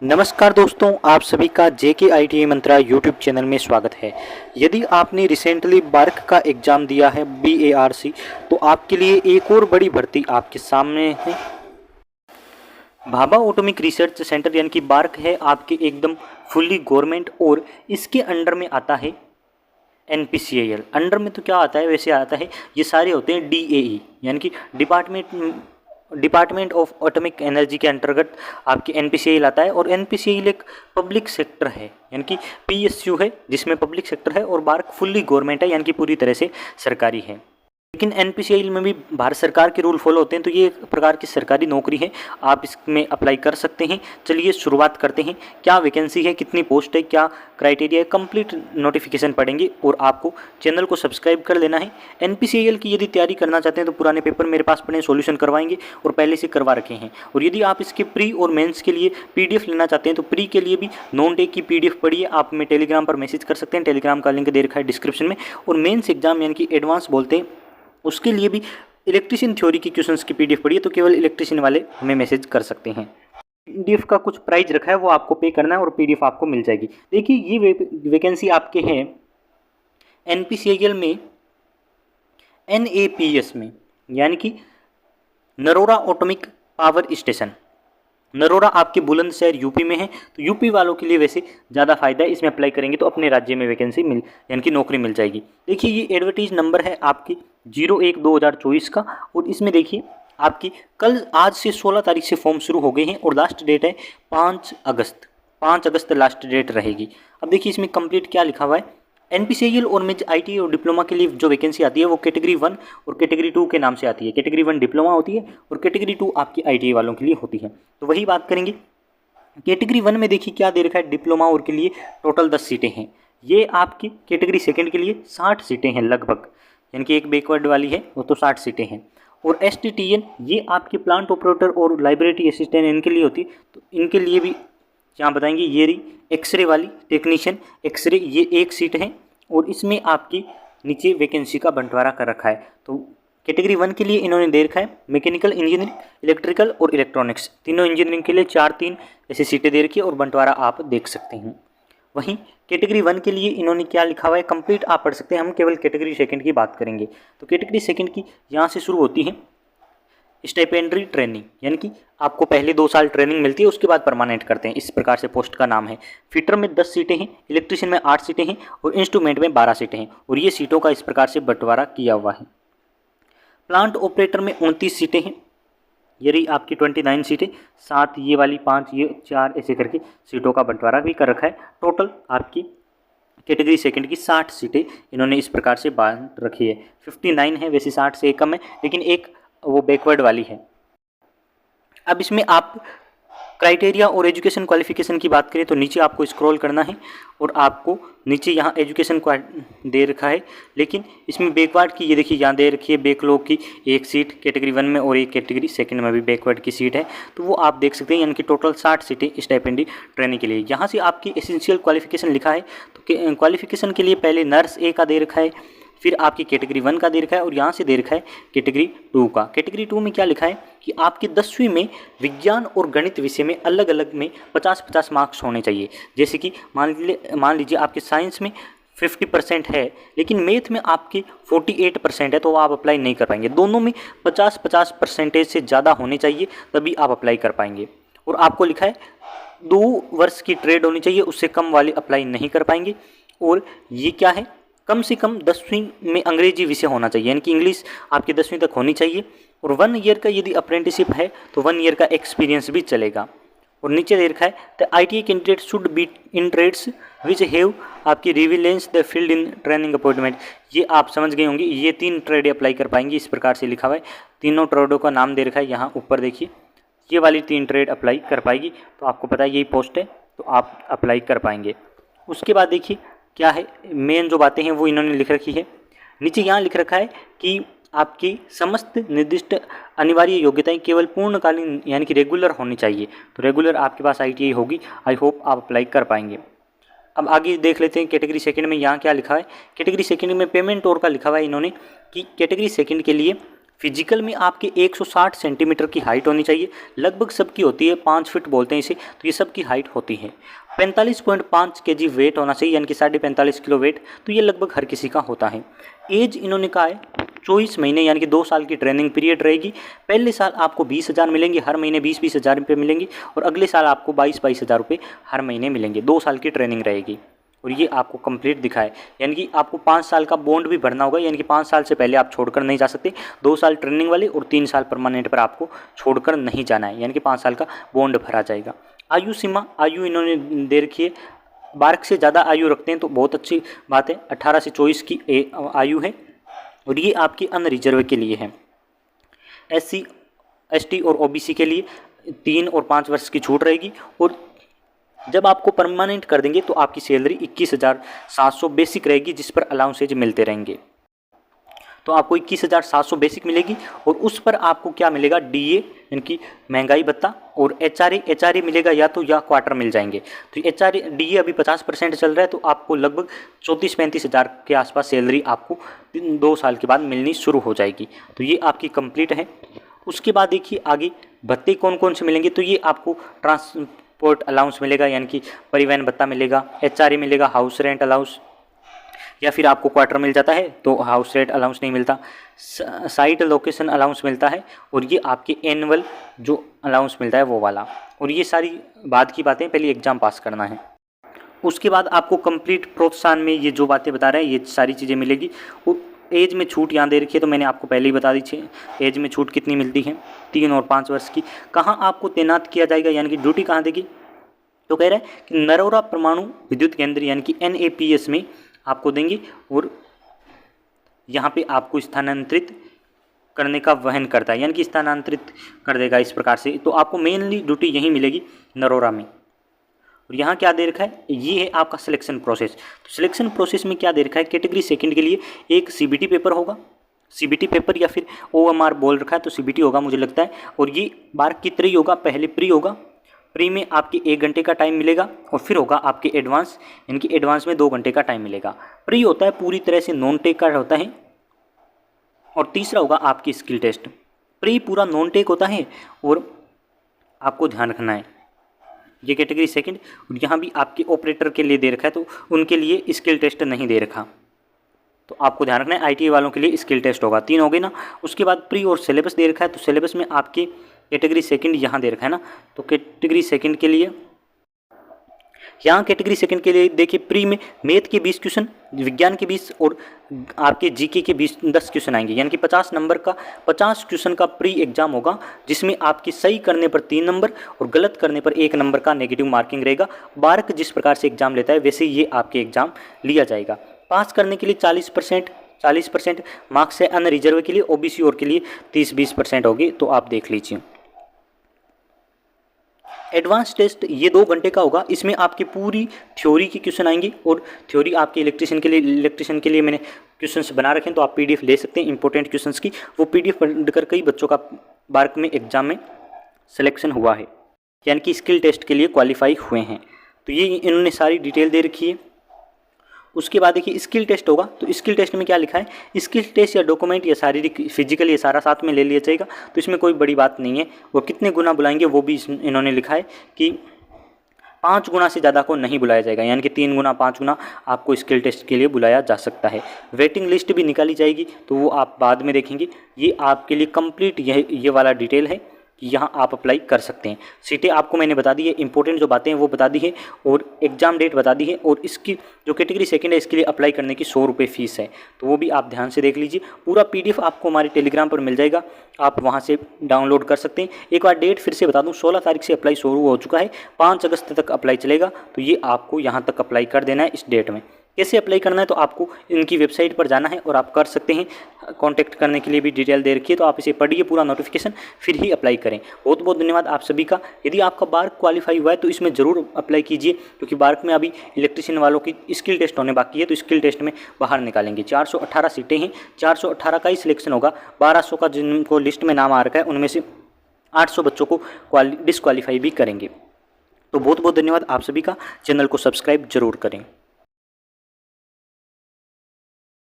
नमस्कार दोस्तों, आप सभी का जेके आईटीआई मंत्रा यूट्यूब चैनल में स्वागत है। यदि आपने रिसेंटली बार्क का एग्ज़ाम दिया है BARC, तो आपके लिए एक और बड़ी भर्ती आपके सामने है। भाभा एटॉमिक रिसर्च सेंटर यानी कि बार्क है आपके एकदम फुल्ली गवर्नमेंट, और इसके अंडर में आता है NPCIL। अंडर में तो क्या आता है, वैसे आता है, ये सारे होते हैं DAE यानी कि डिपार्टमेंट ऑफ एटॉमिक एनर्जी के अंतर्गत आपके NPCIL आता है। और NPCIL एक पब्लिक सेक्टर है यानी कि PSU है जिसमें पब्लिक सेक्टर है, और बार्क फुल्ली गवर्नमेंट है यानी कि पूरी तरह से सरकारी है। लेकिन NPCIL में भी भारत सरकार के रूल फॉलो होते हैं, तो ये एक प्रकार की सरकारी नौकरी है, आप इसमें अप्लाई कर सकते हैं। चलिए शुरुआत करते हैं। क्या वैकेंसी है, कितनी पोस्ट है, क्या क्राइटेरिया है, कंप्लीट नोटिफिकेशन पढ़ेंगे। और आपको चैनल को सब्सक्राइब कर लेना है। NPCIL की यदि तैयारी करना चाहते हैं तो पुराने पेपर मेरे पास पड़े, सॉल्यूशन करवाएंगे और पहले से करवा रखे हैं। और यदि आप इसके प्री और मेंस के लिए PDF लेना चाहते हैं तो प्री के लिए भी नॉन टेक की PDF पढ़िए। आप हमें टेलीग्राम पर मैसेज कर सकते हैं, टेलीग्राम का लिंक दे रखा है डिस्क्रिप्शन में। और मेंस एग्जाम यानी कि एडवांस बोलते हैं, उसके लिए भी इलेक्ट्रिशियन थ्योरी की क्वेश्चंस की PDF पढ़िए, तो केवल इलेक्ट्रिशियन वाले हमें मैसेज कर सकते हैं। PDF का कुछ प्राइस रखा है, वो आपको पे करना है और PDF आपको मिल जाएगी। देखिए ये वैकेंसी आपके हैं NPCIL में NAPS में, यानी कि Narora atomic power station. Narora आपके बुलंदशहर यूपी में है, तो यूपी वालों के लिए वैसे ज़्यादा फायदा है, इसमें अप्लाई करेंगे तो अपने राज्य में वैकेंसी मिल यानी कि नौकरी मिल जाएगी। देखिए ये एडवर्टीज नंबर है आपकी 01/2024 का, और इसमें देखिए आपकी आज से 16 तारीख से फॉर्म शुरू हो गए हैं और लास्ट डेट है 5 अगस्त। 5 अगस्त लास्ट डेट रहेगी। अब देखिए इसमें कंप्लीट क्या लिखा हुआ है। NPCIL और मेज IT और डिप्लोमा के लिए जो वैकेंसी आती है वो कैटेगरी 1 और कैटेगरी 2 के नाम से आती है। कैटेगरी 1 डिप्लोमा होती है और कैटेगरी 2 आपकी ITI वालों के लिए होती है। तो वही बात करेंगे। कैटेगरी 1 में देखिए क्या दे रखा है, डिप्लोमा और के लिए टोटल 10 सीटें हैं। ये आपकी कैटेगरी सेकंड के लिए 60 सीटें हैं लगभग, यानी कि एक बैकवर्ड वाली है वो तो 60 सीटें हैं। और STTN ये आपके प्लांट ऑपरेटर और लाइब्रेरी असिस्टेंट इनके लिए होती है, तो इनके लिए भी क्या बताएंगे। ये रही एक्सरे वाली टेक्नीशियन एक्सरे, ये एक सीट है और इसमें आपकी नीचे वैकेंसी का बंटवारा कर रखा है। तो कैटेगरी 1 के लिए इन्होंने दे रखा है मैकेनिकल इंजीनियरिंग, इलेक्ट्रिकल और इलेक्ट्रॉनिक्स, तीनों इंजीनियरिंग के लिए 4-3 ऐसी सीटें दे रखी है और बंटवारा आप देख सकते हैं। वहीं कैटेगरी 1 के लिए इन्होंने क्या लिखा हुआ है कंप्लीट आप पढ़ सकते हैं। हम केवल कैटेगरी सेकंड की बात करेंगे। तो कैटेगरी सेकंड की यहाँ से शुरू होती है स्टाइपेंडरी ट्रेनिंग, यानी कि आपको पहले 2 साल ट्रेनिंग मिलती है, उसके बाद परमानेंट करते हैं। इस प्रकार से पोस्ट का नाम है। फिटर में 10 सीटें हैं, इलेक्ट्रिशियन में 8 सीटें हैं और इंस्ट्रूमेंट में 12 सीटें हैं। और ये सीटों का इस प्रकार से बंटवारा किया हुआ है। प्लांट ऑपरेटर में 29 सीटें हैं, ये रही आपकी 29 सीटें, 7 ये वाली, 5 ये, 4 ऐसे करके सीटों का बंटवारा भी कर रखा है। टोटल आपकी कैटेगरी सेकंड की 60 सीटें इन्होंने इस प्रकार से बांट रखी है। 59 है, वैसे 60 से एक कम है, लेकिन एक वो बैकवर्ड वाली है। अब इसमें आप क्राइटेरिया और एजुकेशन क्वालिफिकेशन की बात करें तो नीचे आपको स्क्रॉल करना है और आपको नीचे यहाँ एजुकेशन दे रखा है, लेकिन इसमें बैकवर्ड की ये देखिए यहाँ दे रखी है बैकलॉग की एक सीट कैटेगरी 1 में और एक कैटेगरी सेकंड में भी बैकवर्ड की सीट है, तो वो आप देख सकते हैं। यानी कि टोटल 60 सीटें स्टाइपेंडी ट्रेनिंग के लिए। यहाँ से आपकी एसेंशियल क्वालिफिकेशन लिखा है, तो क्वालिफिकेशन के लिए पहले नर्स A का दे रखा है, फिर आपकी कैटेगरी 1 का दे रखा है और यहाँ से दे रखा है कैटेगरी 2 का। कैटेगरी 2 में क्या लिखा है कि आपकी 10वीं में विज्ञान और गणित विषय में अलग अलग में 50-50 मार्क्स होने चाहिए। जैसे कि मान लीजिए आपके साइंस में 50% है, लेकिन मैथ में आपकी 48% है, तो आप अप्लाई नहीं कर पाएंगे। दोनों में 50-50% से ज़्यादा होने चाहिए, तभी आप अप्लाई कर पाएंगे। और आपको लिखा है 2 वर्ष की ट्रेड होनी चाहिए, उससे कम वाले अप्लाई नहीं कर पाएंगे। और ये क्या है, कम से कम 10वीं में अंग्रेजी विषय होना चाहिए, यानी कि इंग्लिश आपकी 10वीं तक होनी चाहिए। और 1 ईयर का यदि अप्रेंटिसशिप है तो 1 ईयर का एक्सपीरियंस भी चलेगा। और नीचे दे रखा है the ITI candidate should be in trades which have आपकी relevance the field in training appointment. ये आप समझ गए होंगे, ये 3 ट्रेड अप्लाई कर पाएंगे, इस प्रकार से लिखा हुआ है। तीनों ट्रेडों का नाम दे रखा है यहाँ ऊपर देखिए, ये वाली 3 ट्रेड अप्लाई कर पाएगी, तो आपको पता है यही पोस्ट है, तो आप अप्लाई कर पाएंगे। उसके बाद देखिए क्या है, मेन जो बातें हैं वो इन्होंने लिख रखी है। नीचे यहाँ लिख रखा है कि आपकी समस्त निर्दिष्ट अनिवार्य योग्यताएं केवल पूर्णकालीन यानी कि रेगुलर होनी चाहिए। तो रेगुलर आपके पास ITI होगी, आई होप आप अप्लाई कर पाएंगे। अब आगे देख लेते हैं कैटेगरी सेकंड में यहाँ क्या लिखा है। कैटेगरी सेकंड में पेमेंट और का लिखा हुआ है इन्होंने कि कैटेगरी सेकंड के लिए फिजिकल में आपके 160 सेंटीमीटर की हाइट होनी चाहिए, लगभग सबकी होती है, 5 फीट बोलते हैं इसे, तो ये सबकी हाइट होती है। 45.5 केजी वेट होना चाहिए, यानी कि 45.5 किलो वेट, तो ये लगभग हर किसी का होता है। एज इन्होंने कहा है 24 महीने, यानी कि 2 साल की ट्रेनिंग पीरियड रहेगी। पहले साल आपको 20,000 मिलेंगे, हर महीने 20-20 हज़ार रुपये मिलेंगे, और अगले साल आपको 22-22 हज़ार रुपये हर महीने मिलेंगे। 2 साल की ट्रेनिंग रहेगी, और ये आपको कंप्लीट दिखाए, यानी कि आपको 5 साल का बॉन्ड भी भरना होगा, यानी कि 5 साल से पहले आप छोड़कर नहीं जा सकते। 2 साल ट्रेनिंग वाले और 3 साल परमानेंट पर आपको छोड़कर नहीं जाना है, यानी कि 5 साल का बॉन्ड भरा जाएगा। आयु सीमा, आयु इन्होंने दे रखी है, 12 से ज़्यादा आयु रखते हैं तो बहुत अच्छी बात है। 18 से 24 की आयु है, और ये आपकी अनरिजर्व के लिए है। SC ST और OBC के लिए 3 और 5 वर्ष की छूट रहेगी, और जब आपको परमानेंट कर देंगे तो आपकी सैलरी 21,700 बेसिक रहेगी, जिस पर अलाउंसेज मिलते रहेंगे। तो आपको 21,700 बेसिक मिलेगी, और उस पर आपको क्या मिलेगा, DA यानी कि महंगाई भत्ता, और HRA मिलेगा, या तो या क्वार्टर मिल जाएंगे। तो HRA DA अभी 50% चल रहा है, तो आपको लगभग 34-35 हज़ार के आसपास सैलरी आपको 2 साल के बाद मिलनी शुरू हो जाएगी। तो ये आपकी कंप्लीट है। उसके बाद देखिए आगे भत्ते कौन कौन से मिलेंगे, तो ये आपको ट्रांसपोर्ट अलाउंस मिलेगा, यानी कि परिवहन भत्ता मिलेगा, HRA मिलेगा, हाउस रेंट अलाउंस, या फिर आपको क्वार्टर मिल जाता है तो हाउस रेंट अलाउंस नहीं मिलता, साइट लोकेशन अलाउंस मिलता है, और ये आपके एनुअल जो अलाउंस मिलता है वो वाला। और ये सारी बाद की बातें, पहले एग्ज़ाम पास करना है। उसके बाद आपको कंप्लीट प्रोत्साहन में ये जो बातें बता रहे हैं ये सारी चीज़ें मिलेगी। और एज में छूट यहाँ दे रखी है, तो मैंने आपको पहले ही बता दी थी एज में छूट कितनी मिलती है, 3 और 5 वर्ष की। कहाँ आपको तैनात किया जाएगा, यानी कि ड्यूटी कहाँ देगी, तो कह रहा है कि नरोरा परमाणु विद्युत केंद्र यानी कि NAPS में आपको देंगे, और यहाँ पे आपको स्थानांतरित करने का वहन करता है, यानी कि स्थानांतरित कर देगा इस प्रकार से। तो आपको मेनली ड्यूटी यहीं मिलेगी नरोरा में। और यहाँ क्या दे रखा है, ये है आपका सिलेक्शन प्रोसेस। तो सिलेक्शन प्रोसेस में क्या दे रखा है, कैटेगरी सेकंड के लिए एक CBT पेपर होगा, CBT पेपर या फिर OMR बोल रखा है, तो CBT होगा मुझे लगता है। और ये 12 की तरह होगा, पहले प्री होगा, प्री में आपके 1 घंटे का टाइम मिलेगा, और फिर होगा आपके एडवांस, यानी कि एडवांस में 2 घंटे का टाइम मिलेगा। प्री होता है पूरी तरह से नॉन टेक का होता है, और तीसरा होगा आपकी स्किल टेस्ट। प्री पूरा नॉन टेक होता है, और आपको ध्यान रखना है ये कैटेगरी सेकंड। और यहाँ भी आपके ऑपरेटर के लिए दे रखा है, तो उनके लिए स्किल टेस्ट नहीं दे रखा, तो आपको ध्यान रखना है ITA वालों के लिए स्किल टेस्ट होगा। 3 हो गए ना। उसके बाद प्री और सिलेबस दे रखा है, तो सिलेबस में आपके कैटेगरी सेकंड यहाँ दे रखा है ना, तो कैटेगरी सेकंड के लिए यहाँ कैटेगरी सेकंड के लिए देखिए प्री में मैथ के 20 क्वेश्चन, विज्ञान के 20 और आपके GK के 10 क्वेश्चन आएंगे, यानी कि 50 नंबर का 50 क्वेश्चन का प्री एग्जाम होगा, जिसमें आपकी सही करने पर 3 नंबर और गलत करने पर 1 नंबर का नेगेटिव मार्किंग रहेगा। बार्क जिस प्रकार से एग्जाम लेता है वैसे ये आपके एग्जाम लिया जाएगा। पास करने के लिए 40% मार्क्स है, अनरिजर्व के लिए, OBC और के लिए 30-20% होगी, तो आप देख लीजिए। एडवांस टेस्ट ये 2 घंटे का होगा, इसमें आपकी पूरी थ्योरी की क्वेश्चन आएंगी, और थ्योरी आपके इलेक्ट्रिशियन के लिए मैंने क्वेश्चंस बना रखे हैं, तो आप PDF ले सकते हैं इंपॉर्टेंट क्वेश्चंस की। वो PDF पढ़कर कई बच्चों का बार्क में एग्जाम में सिलेक्शन हुआ है, यानी कि स्किल टेस्ट के लिए क्वालिफाई हुए हैं। तो ये इन्होंने सारी डिटेल दे रखी है। उसके बाद देखिए स्किल टेस्ट होगा, तो स्किल टेस्ट में क्या लिखा है, स्किल टेस्ट या डॉक्यूमेंट या शारीरिक फिजिकल ये सारा साथ में ले लिया जाएगा, तो इसमें कोई बड़ी बात नहीं है। वो कितने गुना बुलाएंगे वो भी इन्होंने लिखा है कि 5 गुना से ज़्यादा को नहीं बुलाया जाएगा, यानी कि 3 गुना 5 गुना आपको स्किल टेस्ट के लिए बुलाया जा सकता है। वेटिंग लिस्ट भी निकाली जाएगी, तो वो आप बाद में देखेंगे। ये आपके लिए कंप्लीट ये वाला डिटेल है कि यहाँ आप अप्लाई कर सकते हैं। सीटें आपको मैंने बता दी है, इंपॉर्टेंट जो बातें हैं वो बता दी है, और एग्जाम डेट बता दी है, और इसकी जो कैटेगरी सेकंड है इसके लिए अप्लाई करने की 100 रुपये फ़ीस है, तो वो भी आप ध्यान से देख लीजिए। पूरा PDF आपको हमारे टेलीग्राम पर मिल जाएगा, आप वहाँ से डाउनलोड कर सकते हैं। एक बार डेट फिर से बता दूँ, 16 तारीख से अप्लाई शुरू हो चुका है, 5 अगस्त तक अप्लाई चलेगा, तो ये आपको यहाँ तक अप्लाई कर देना है इस डेट में। कैसे अप्लाई करना है, तो आपको इनकी वेबसाइट पर जाना है और आप कर सकते हैं। कांटेक्ट करने के लिए भी डिटेल दे रखी है, तो आप इसे पढ़िए पूरा नोटिफिकेशन, फिर ही अप्लाई करें। बहुत बहुत धन्यवाद आप सभी का। यदि आपका बार्क क्वालिफाई हुआ है तो इसमें ज़रूर अप्लाई कीजिए, क्योंकि बार्क में अभी इलेक्ट्रिशियन वालों की स्किल टेस्ट होने बाकी है, तो स्किल टेस्ट में बाहर निकालेंगे। 418 सीटें हैं, 418 का ही सिलेक्शन होगा। 1200 का जिनको लिस्ट में नाम आ रखा है उनमें से 800 बच्चों को डिसक्वालीफाई भी करेंगे। तो बहुत बहुत धन्यवाद आप सभी का। चैनल को सब्सक्राइब जरूर करें।